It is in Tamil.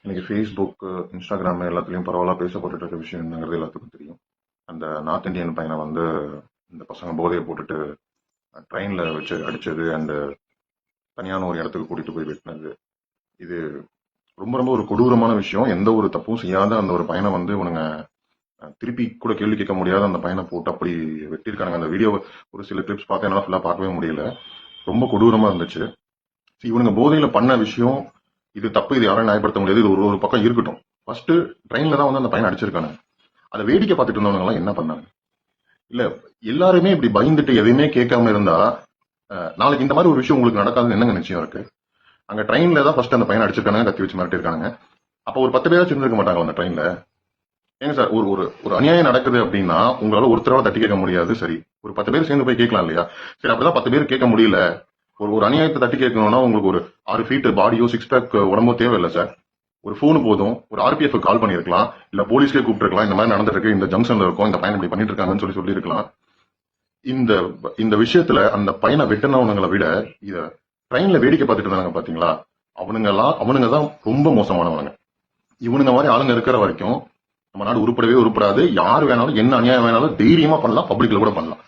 இன்னைக்கு ஃபேஸ்புக், இன்ஸ்டாகிராம் எல்லாத்துலயும் பரவலா பேசப்பட்டுட்டு இருக்க விஷயம் என்னங்கிறது எல்லாத்துக்கும் தெரியும். அந்த நார்த் இந்தியன் பையனை வந்து இந்த பசங்க போதையை போட்டுட்டு ட்ரெயின்ல வச்சு அடிச்சது அண்ட் தனியான ஒரு இடத்துக்கு கூட்டிட்டு போய் வெட்டினது. இது ரொம்ப ரொம்ப ஒரு கொடூரமான விஷயம். எந்த ஒரு தப்பும் செய்யாத அந்த ஒரு பையனை வந்து இவனுங்க திருப்பி கூட கேள்வி கேட்க முடியாத அந்த பையனை போட்டு அப்படி வெட்டியிருக்காங்க. அந்த வீடியோ ஒரு சில கிளிப்ஸ் பார்த்து என்னால ஃபுல்லா பார்க்கவே முடியல. ரொம்ப கொடூரமா இருந்துச்சு. இவனுங்க போதையில பண்ண விஷயம் இது தப்பு, இது யாரும் நியாயப்படுத்த முடியாது. இது ஒரு ஒரு பக்கம் இருக்கட்டும். ஃபர்ஸ்ட் ட்ரெயின்ல தான் வந்து அந்த பையனை அடிச்சிருக்காங்க. அதை வேடிக்கை பார்த்துட்டு இருந்தவங்க எல்லாம் என்ன பண்ணாங்க? இல்ல, எல்லாருமே இப்படி பயந்துட்டு எதையுமே கேட்காம இருந்தா நாளைக்கு இந்த மாதிரி ஒரு விஷயம் உங்களுக்கு நடக்காதுன்னு என்னங்க நிச்சயம் இருக்கு? அங்க ட்ரெயின்ல தான் ஃபர்ஸ்ட் அந்த பையனை அடிச்சிருக்காங்க, கத்தி வச்சு மிரட்டிருக்காங்க. அப்ப ஒரு 10 பேராச்சும் இருந்திருக்க மாட்டாங்க அந்த ட்ரெயின்ல? ஏங்க சார், ஒரு ஒரு ஒரு அநியாயம் நடக்குது அப்படின்னா உங்களால ஒருத்தரால தட்டி கேட்க முடியாது. சரி, ஒரு 10 பேர் சேர்ந்து போய் கேட்கலாம் இல்லையா? சரி, அப்படிதான் 10 பேர் கேட்க முடியல. ஒரு ஒரு அநியாயத்தை தட்டி கேட்கணும்னா உங்களுக்கு ஒரு 6 ஃபீட் பாடியோ 6 பேக் உடம்போ தேவையில்லை சார். ஒரு போன் போதும். ஒரு ஆர்பிஎஃப் கால் பண்ணிருக்கலாம், இல்ல போலீஸ்க்கே கூப்பிட்டு இந்த மாதிரி நடந்துட்டு இருக்கு, இந்த ஜங்ஷன்ல இருக்கும், இந்த பையன் இப்படி பண்ணிட்டு இருக்காங்கன்னு சொல்லி இருக்கலாம். இந்த இந்த விஷயத்துல அந்த பையனை வெட்டினவனுங்களை விட இத ட்ரெயின்ல வேடிக்கை பார்த்துட்டு இருந்தாங்க பாத்தீங்களா, அவனுங்க தான் ரொம்ப மோசமானவனுங்க. இவனுங்க மாதிரி ஆளுங்க இருக்கிற வரைக்கும் நம்ம நாடு உருப்படவே உருப்படாது. யார் வேணாலும் என்ன அநியாயம் வேணாலும் தைரியமா பண்ணலாம், பப்ளிக்ல கூட பண்ணலாம்.